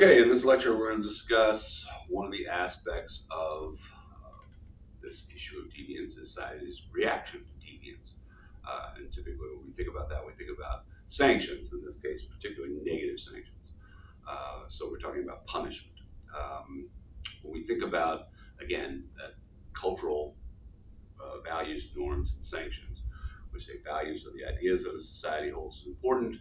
Okay, in this lecture, we're going to discuss one of the aspects of this issue of deviance is society's reaction to deviance. And typically, when we think about that, we think about sanctions, in this case, particularly negative sanctions. So we're talking about punishment. When we think about, again, that cultural values, norms, and sanctions, we say values are the ideas that a society holds as important.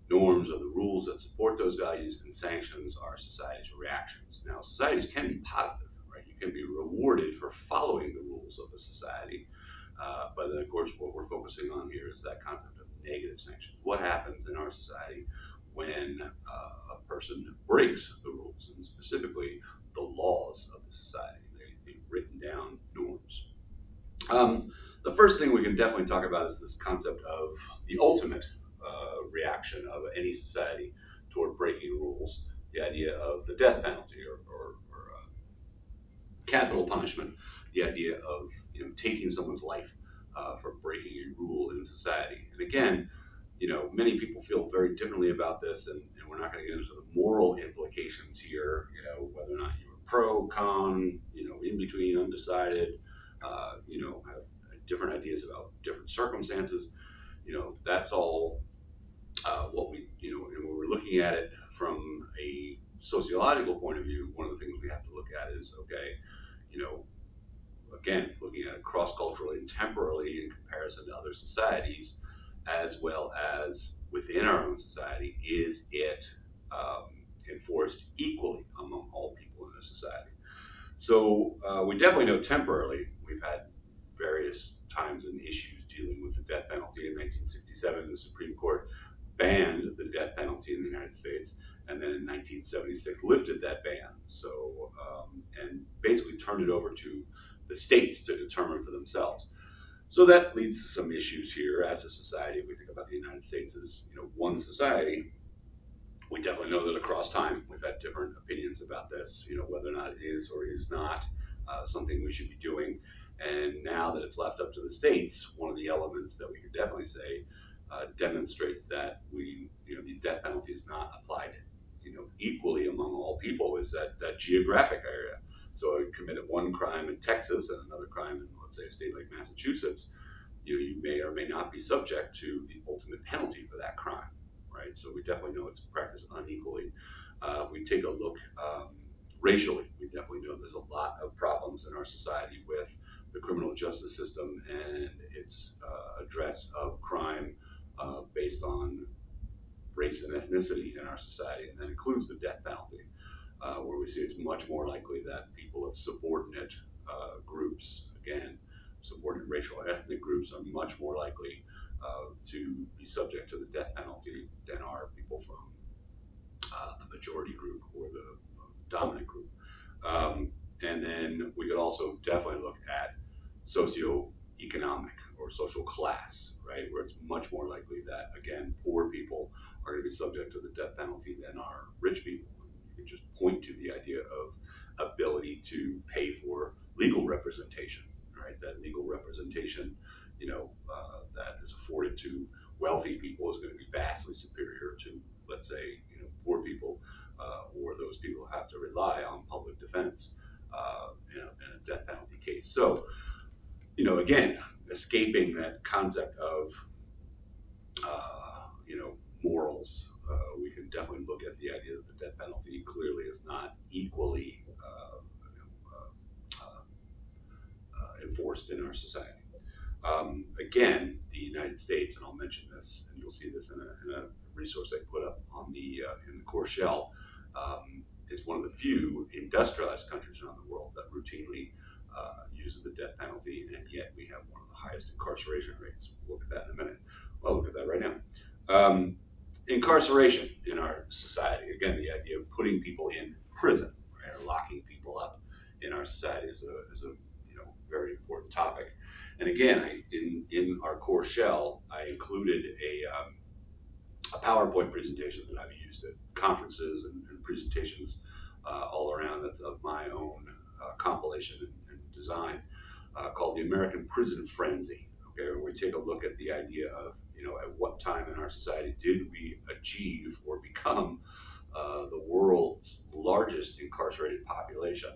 Norms are the rules that support those values, and sanctions are society's reactions. Now, societies can be positive, right? You can be rewarded for following the rules of a society. But then, of course, what we're focusing on here is that concept of negative sanctions. What happens in our society when a person breaks the rules, and specifically the laws of the society, the written down norms? The first thing we can definitely talk about is this concept of the ultimate reaction of any society toward breaking rules, the idea of the death penalty or capital punishment, the idea of taking someone's life for breaking a rule in society. And again, many people feel very differently about this, and we're not going to get into the moral implications here, whether or not you were pro, con, in between, undecided, have different ideas about different circumstances. That's all what and when we're looking at it from a sociological point of view, one of the things we have to look at is, okay, again, looking at it cross-culturally and temporally in comparison to other societies, as well as within our own society, is it enforced equally among all people in a society? So we definitely know temporarily we've had various times and issues dealing with the death penalty. In 1967, the Supreme Court banned the death penalty in the United States, and then in 1976 lifted that ban. So and basically turned it over to the states to determine for themselves. So that leads to some issues here as a society. If we think about the United States as one society, we definitely know that across time we've had different opinions about this. Whether or not it is or is not something we should be doing. And now that it's left up to the states, one of the elements that we could definitely say demonstrates that the death penalty is not applied, equally among all people is that geographic area. So if you committed one crime in Texas and another crime in, let's say, a state like Massachusetts, you may or may not be subject to the ultimate penalty for that crime, right? So we definitely know it's practiced unequally. If we take a look racially, we definitely know there's a lot of problems in our society with the criminal justice system and its address of crime based on race and ethnicity in our society, and that includes the death penalty, where we see it's much more likely that people of subordinate groups, again, subordinate racial and ethnic groups, are much more likely to be subject to the death penalty than are people from the majority group or the dominant group. And then we could also definitely look at socioeconomic or social class, right, where it's much more likely that, again, poor people are going to be subject to the death penalty than are rich people. You can just point to the idea of ability to pay for legal representation, right? That legal representation, that is afforded to wealthy people is going to be vastly superior to, let's say, poor people, or those people who have to rely on public defense in a death penalty case. So, again, escaping that concept of, morals, we can definitely look at the idea that the death penalty clearly is not equally enforced in our society. Again, the United States, and I'll mention this, and you'll see this in a resource I put up on in the core shell, is one of the few industrialized countries around the world that routinely uses the death penalty, and yet we have one of the highest incarceration rates. We'll look at that in a minute. Well, look at that right now. Incarceration in our society, again, the idea of putting people in prison, right, or locking people up in our society is a very important topic. And again, in our core shell, I included a PowerPoint presentation that I've used at conferences and presentations all around. That's of my own compilation and design, called The American Prison Frenzy. Okay, where we take a look at the idea of, at what time in our society did we achieve or become the world's largest incarcerated population.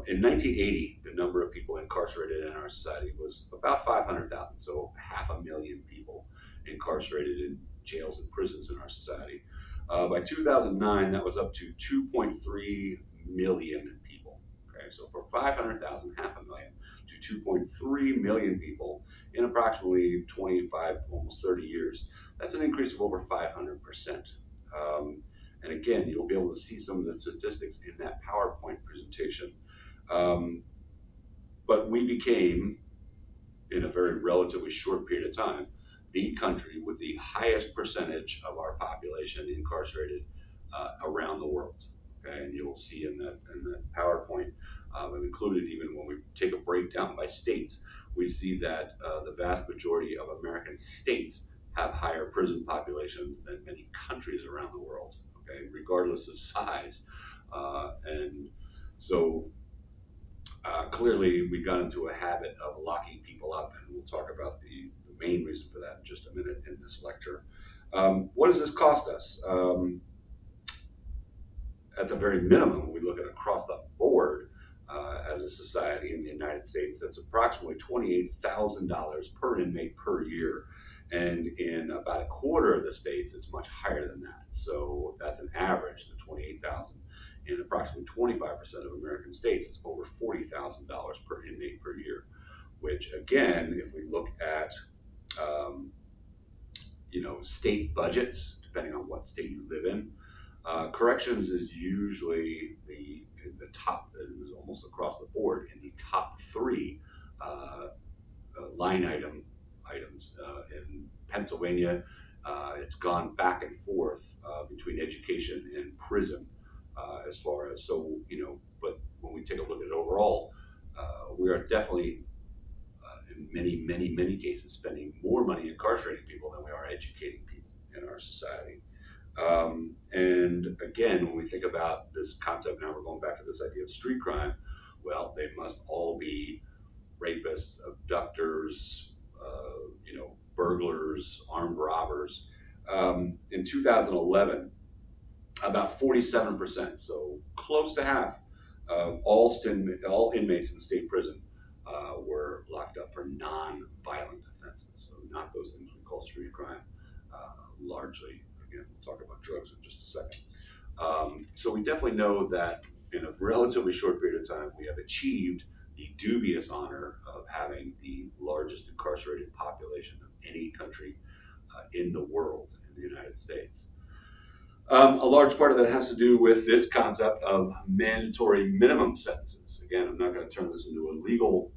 In 1980, the number of people incarcerated in our society was about 500,000, so 500,000 people incarcerated in jails and prisons in our society. By 2009, that was up to 2.3 million people. Okay, so for 500,000, 500,000 to 2.3 million people in approximately 25, almost 30 years, that's an increase of over 500%. And again, you'll be able to see some of the statistics in that PowerPoint presentation. But we became, in a very relatively short period of time, the country with the highest percentage of our population incarcerated around the world. Okay? And you'll see in that PowerPoint, and included even when we take a breakdown by states, we see that the vast majority of American states have higher prison populations than many countries around the world, okay, regardless of size. And so clearly we got into a habit of locking people up, and we'll talk about the main reason for that in just a minute in this lecture. What does this cost us? At the very minimum, when we look at across the board as a society in the United States, that's approximately $28,000 per inmate per year. And in about a quarter of the states, it's much higher than that. So that's an average, the $28,000. In approximately 25% of American states, it's over $40,000 per inmate per year, which again, if we look at state budgets, depending on what state you live in, corrections is usually in the top, almost across the board, in the top three line items. In Pennsylvania, it's gone back and forth between education and prison as far as, but when we take a look at it overall, we are definitely in many cases spending more money incarcerating people than we are educating people in our society. And again, when we think about this concept, now we're going back to this idea of street crime. Well, they must all be rapists, abductors, burglars, armed robbers. In 2011, about 47%, so close to half of all inmates in the state prison were locked up for non-violent offenses. So not those things we call street crime, largely. Again, we'll talk about drugs in just a second. So we definitely know that in a relatively short period of time, we have achieved the dubious honor of having the largest incarcerated population of any country in the world, in the United States. A large part of that has to do with this concept of mandatory minimum sentences. Again, I'm not going to turn this into a legal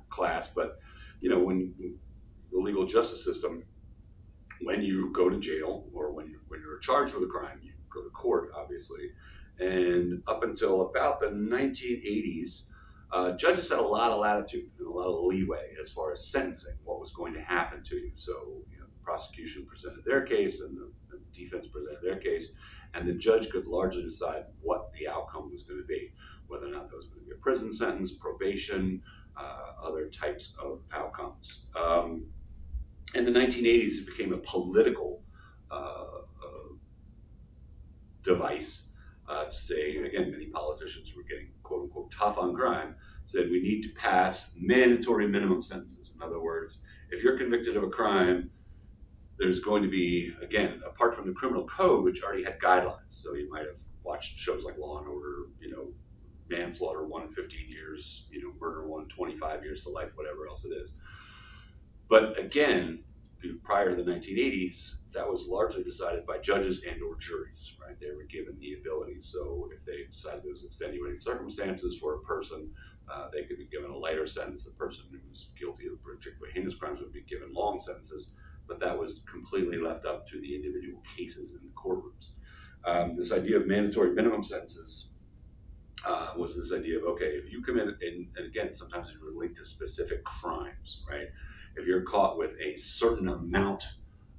class, but when the legal justice system, when you go to jail or when you're charged with a crime, you go to court, obviously. And up until about the 1980s, judges had a lot of latitude and a lot of leeway as far as sentencing, what was going to happen to you. So the prosecution presented their case and the defense presented their case, and the judge could largely decide what the outcome was going to be, whether or not there was going to be a prison sentence, probation, other types of outcomes. In the 1980s, it became a political device to say, again, many politicians were getting quote unquote tough on crime, said we need to pass mandatory minimum sentences. In other words, if you're convicted of a crime, there's going to be, again, apart from the criminal code, which already had guidelines. So you might have watched shows like Law and Order, manslaughter 1 15 years, murder 1 25 years to life, whatever else it is. But again, prior to the 1980s, that was largely decided by judges and or juries, right? They were given the ability. So if they decided there was extenuating circumstances for a person, they could be given a lighter sentence. A person who was guilty of particularly heinous crimes would be given long sentences, but that was completely left up to the individual cases in the courtrooms. This idea of mandatory minimum sentences was this idea of, okay, if you commit, and again, sometimes it's linked to specific crimes, right? If you're caught with a certain amount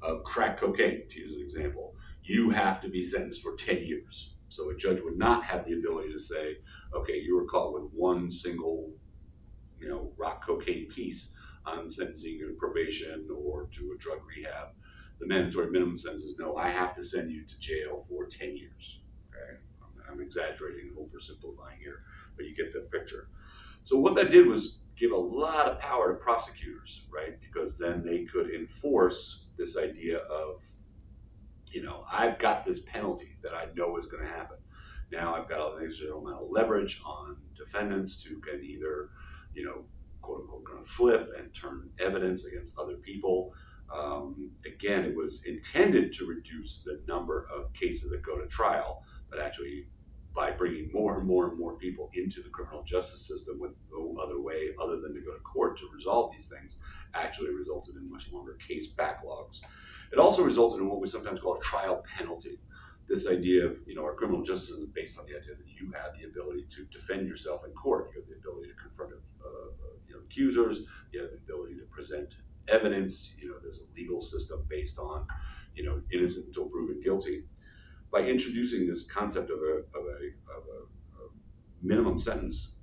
of crack cocaine, to use an example, you have to be sentenced for 10 years. So a judge would not have the ability to say, okay, you were caught with one single, rock cocaine piece, I'm sentencing you to probation or to a drug rehab. The mandatory minimum sentence is no, I have to send you to jail for 10 years. Okay, I'm exaggerating and oversimplifying here, but you get the picture. So what that did was give a lot of power to prosecutors, right? Because then they could enforce this idea of, I've got this penalty that I know is going to happen. Now I've got an extra amount of leverage on defendants who can either, quote unquote, going to flip and turn evidence against other people. Again, it was intended to reduce the number of cases that go to trial, but actually, by bringing more and more and more people into the criminal justice system with no other way other than to go to court to resolve these things, actually resulted in much longer case backlogs. It also resulted in what we sometimes call a trial penalty. This idea of, our criminal justice system is based on the idea that you have the ability to defend yourself in court. You have the ability to confront accusers. You have the ability to present evidence. There's a legal system based on, innocent until proven guilty. By introducing this concept of a minimum sentence,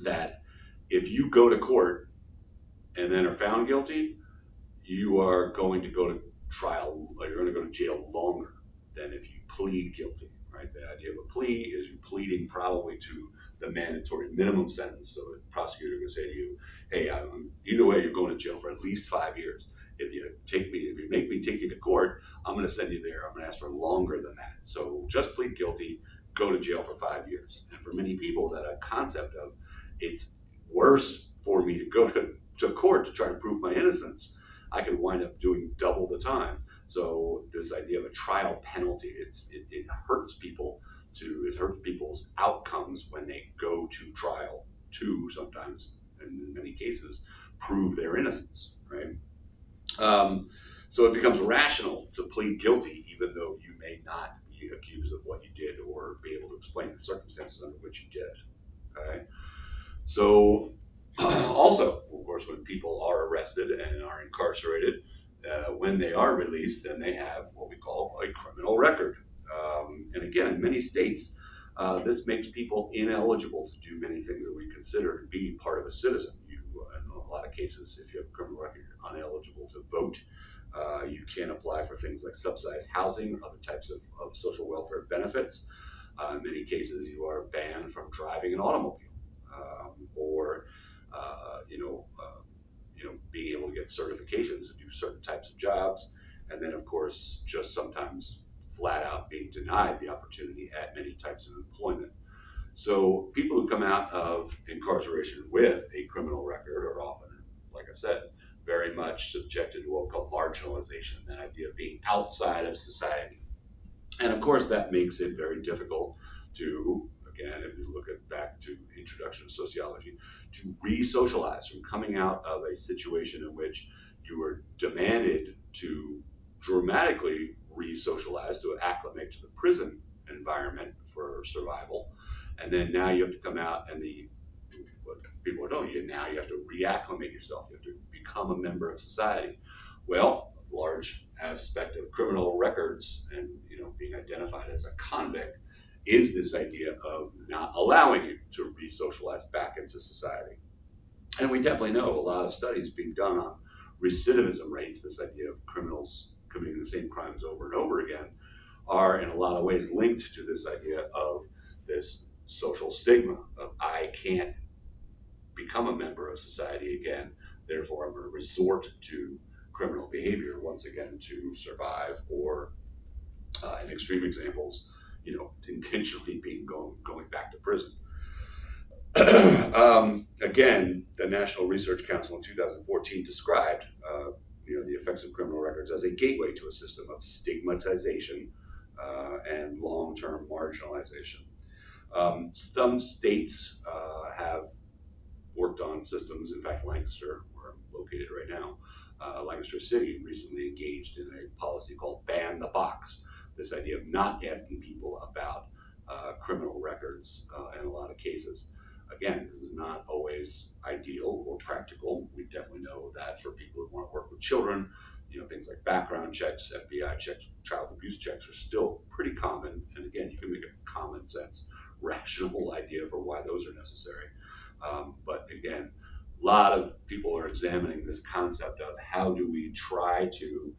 that if you go to court and then are found guilty, you are going to go to trial, or you're going to go to jail longer than if you plead guilty, right? The idea of a plea is you're pleading probably to the mandatory minimum sentence. So the prosecutor can say to you, hey, either way, you're going to jail for at least 5 years. If you make me take you to court, I'm going to send you there. I'm going to ask for longer than that. So just plead guilty, go to jail for 5 years. And for many people, that concept of it's worse for me to go to court to try to prove my innocence, I could wind up doing double the time. So this idea of a trial penalty, it hurts people. It hurts people's outcomes when they go to trial to sometimes, and in many cases, prove their innocence, right? So it becomes rational to plead guilty, even though you may not be accused of what you did or be able to explain the circumstances under which you did it. Okay? So also, of course, when people are arrested and are incarcerated, when they are released, then they have what we call a criminal record. And again, in many states, this makes people ineligible to do many things that we consider to be part of a citizen. In a lot of cases, if you have a criminal record, you're uneligible to vote. You can't apply for things like subsidized housing, other types of social welfare benefits. In many cases, you are banned from driving an automobile, or being able to get certifications to do certain types of jobs, and then of course just sometimes flat out being denied the opportunity at many types of employment. So people who come out of incarceration with a criminal record are often, like I said, very much subjected to what we call marginalization, that idea of being outside of society. And of course that makes it very difficult to, again, if you look back to the introduction of sociology, to re-socialize from coming out of a situation in which you were demanded to dramatically re-socialize, to acclimate to the prison environment for survival. And then now you have to come out and what people are doing, now you have to reacclimate yourself. You have to become a member of society. Well, a large aspect of criminal records and being identified as a convict is this idea of not allowing you to re-socialize back into society. And we definitely know a lot of studies being done on recidivism rates, this idea of criminals committing the same crimes over and over again, are in a lot of ways linked to this idea of this social stigma of I can't become a member of society again, therefore I'm going to resort to criminal behavior once again to survive, or in extreme examples, intentionally going back to prison. Again, the National Research Council in 2014 described the effects of criminal records as a gateway to a system of stigmatization and long-term marginalization. Some states have worked on systems. In fact, Lancaster, where I'm located right now, Lancaster City recently engaged in a policy called Ban the Box. This idea of not asking people about criminal records in a lot of cases. Again, this is not always ideal or practical. We definitely know that for people who want to work with children, things like background checks, FBI checks, child abuse checks are still pretty common. And again, you can make a common sense, rational idea for why those are necessary. But again, a lot of people are examining this concept of how do we try to,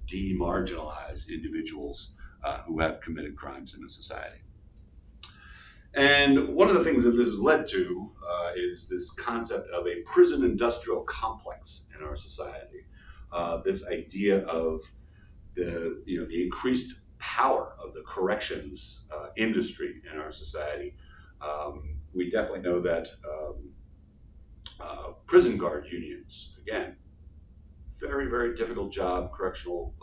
demarginalize individuals who have committed crimes in a society. And one of the things that this has led to is this concept of a prison industrial complex in our society. This idea of the increased power of the corrections industry in our society. We definitely know that prison guard unions, again, very, very difficult job. Correctional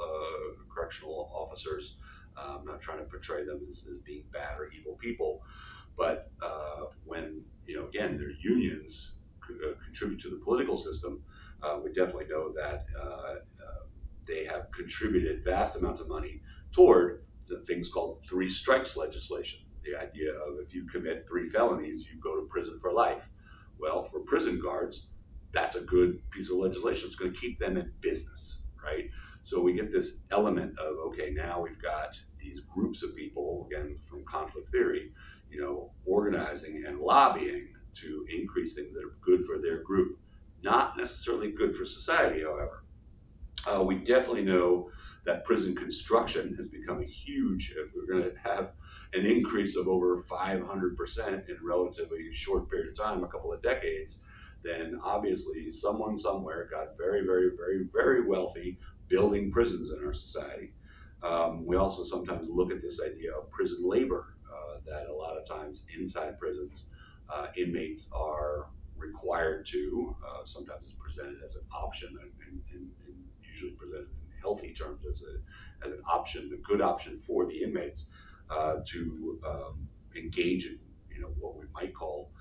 officers. I'm not trying to portray them as being bad or evil people, but when again, their unions contribute to the political system, we definitely know that they have contributed vast amounts of money toward things called three strikes legislation. The idea of if you commit 3 felonies, you go to prison for life. Well, for prison guards, that's a good piece of legislation. It's going to keep them in business, right? So we get this element of, okay, now we've got these groups of people, again, from conflict theory, organizing and lobbying to increase things that are good for their group. Not necessarily good for society, however. We definitely know that prison construction has become a huge, if we're going to have an increase of over 500% in a relatively short period of time, a couple of decades, then obviously someone somewhere got very, very, very, very wealthy building prisons in our society. We also sometimes look at this idea of prison labor, that a lot of times inside prisons, inmates are required to, sometimes it's presented as an option and usually presented in healthy terms as an option, a good option for the inmates to engage in what we might call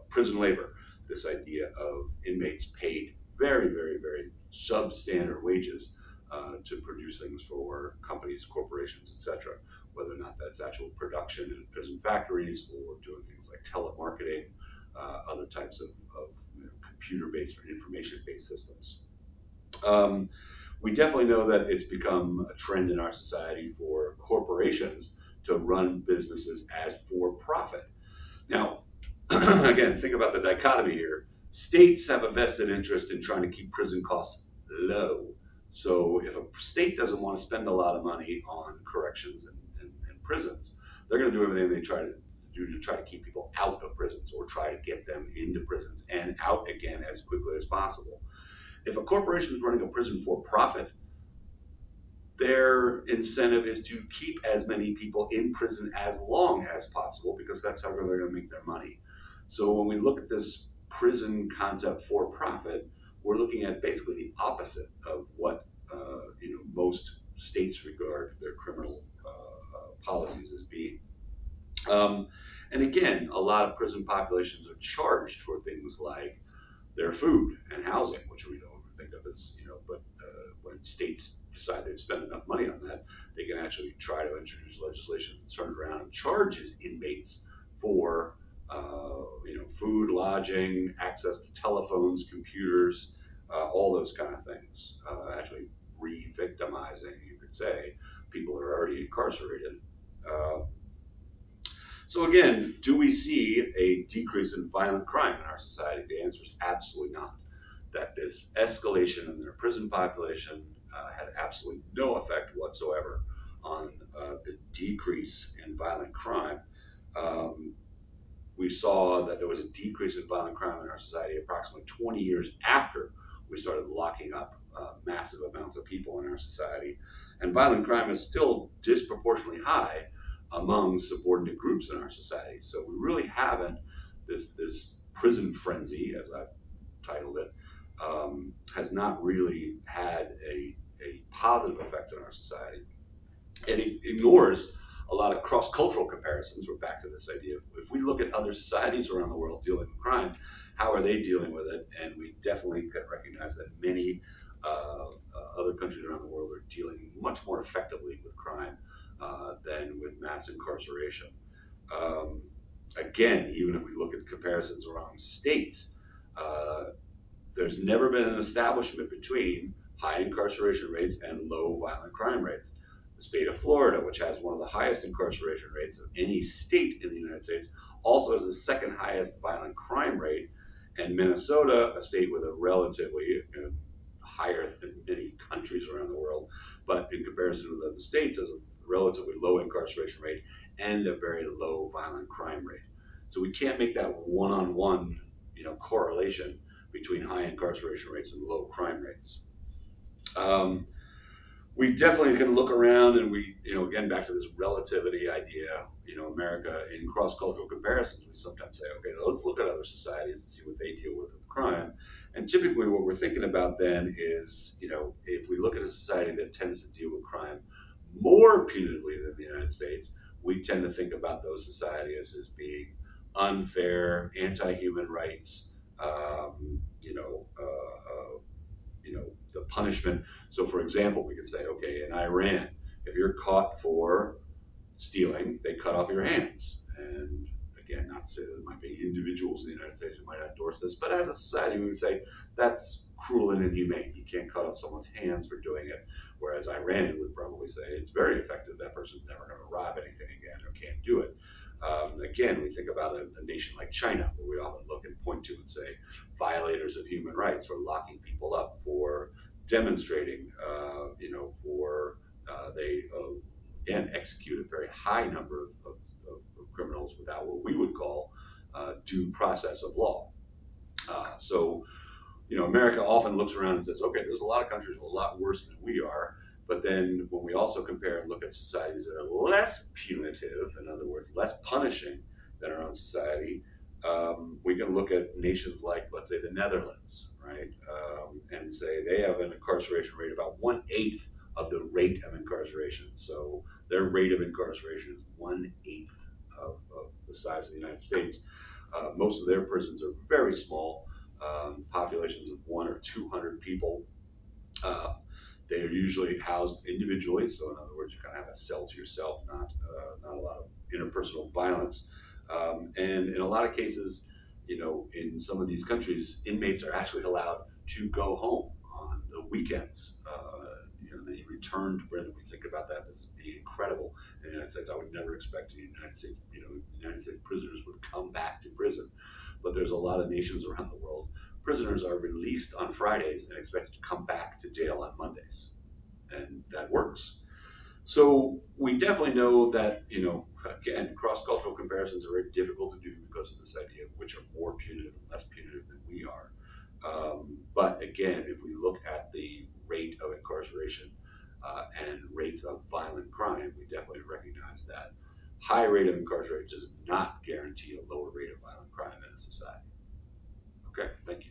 prison labor. This idea of inmates paid very, very, very substandard wages to produce things for companies, corporations, etc. Whether or not that's actual production in prison factories or doing things like telemarketing, other types of computer-based or information-based systems. We definitely know that it's become a trend in our society for corporations to run businesses as for profit. Now, again, think about the dichotomy here. States have a vested interest in trying to keep prison costs low. So if a state doesn't want to spend a lot of money on corrections and prisons, they're going to do everything they try to do to try to keep people out of prisons or try to get them into prisons and out again as quickly as possible. If a corporation is running a prison for profit, their incentive is to keep as many people in prison as long as possible because that's how they're going to make their money. So when we look at this prison concept for profit, we're looking at basically the opposite of what most states regard their criminal policies as being. And again, a lot of prison populations are charged for things like their food and housing, which we don't think of as, but when states decide they'd spend enough money on that, they can actually try to introduce legislation that turns around and charges inmates for food, lodging, access to telephones, computers, all those kind of things. Actually re-victimizing, you could say, people that are already incarcerated. So again, do we see a decrease in violent crime in our society? The answer is absolutely not. That this escalation in their prison population had absolutely no effect whatsoever on the decrease in violent crime. We saw that there was a decrease in violent crime in our society approximately 20 years after we started locking up massive amounts of people in our society. And violent crime is still disproportionately high among subordinate groups in our society. So we really haven't, this prison frenzy, as I've titled it, has not really had a positive effect on our society. And it ignores a lot of cross-cultural comparisons. We're back to this idea of if we look at other societies around the world dealing with crime, how are they dealing with it? And we definitely can recognize that many other countries around the world are dealing much more effectively with crime than with mass incarceration. Again, even if we look at comparisons around states, there's never been an establishment between high incarceration rates and low violent crime rates. The state of Florida, which has one of the highest incarceration rates of any state in the United States, also has the second highest violent crime rate. And Minnesota, a state with a relatively, higher than many countries around the world, but in comparison to the states, has a relatively low incarceration rate and a very low violent crime rate. So we can't make that one-on-one, correlation between high incarceration rates and low crime rates. Um, we definitely can look around and we, again, back to this relativity idea, America in cross-cultural comparisons, we sometimes say, okay, let's look at other societies and see what they deal with crime. And typically what we're thinking about then is, if we look at a society that tends to deal with crime more punitively than the United States, we tend to think about those societies as being unfair, anti-human rights, the punishment. So, for example, we could say, okay, in Iran, if you're caught for stealing, they cut off your hands. And again, not to say that there might be individuals in the United States who might endorse this, but as a society, we would say that's cruel and inhumane. You can't cut off someone's hands for doing it. Whereas Iran would probably say it's very effective. That person's never going to rob anything again or can't do it. Again, we think about a nation like China, where we often look and point to and say violators of human rights for locking people up, for demonstrating, for they again execute a very high number of criminals without what we would call due process of law. So, America often looks around and says, okay, there's a lot of countries a lot worse than we are. But then when we also compare and look at societies that are less punitive, in other words, less punishing than our own society, we can look at nations like, let's say, the Netherlands, right? And say they have an incarceration rate about 1/8 of the rate of incarceration. So their rate of incarceration is 1/8 of the size of the United States. Most of their prisons are very small, populations of 100 or 200 people. They are usually housed individually, so in other words, you kind of have a cell to yourself, not a lot of interpersonal violence. And in a lot of cases, in some of these countries, inmates are actually allowed to go home on the weekends. They return to Britain. We think about that as being incredible. In the United States, I would never expect the United States, United States prisoners would come back to prison. But there's a lot of nations around the world. Prisoners are released on Fridays and expected to come back to jail on Mondays. And that works. So we definitely know that, again, cross-cultural comparisons are very difficult to do because of this idea of which are more punitive and less punitive than we are. But again, if we look at the rate of incarceration and rates of violent crime, we definitely recognize that high rate of incarceration does not guarantee a lower rate of violent crime in a society. Okay, thank you.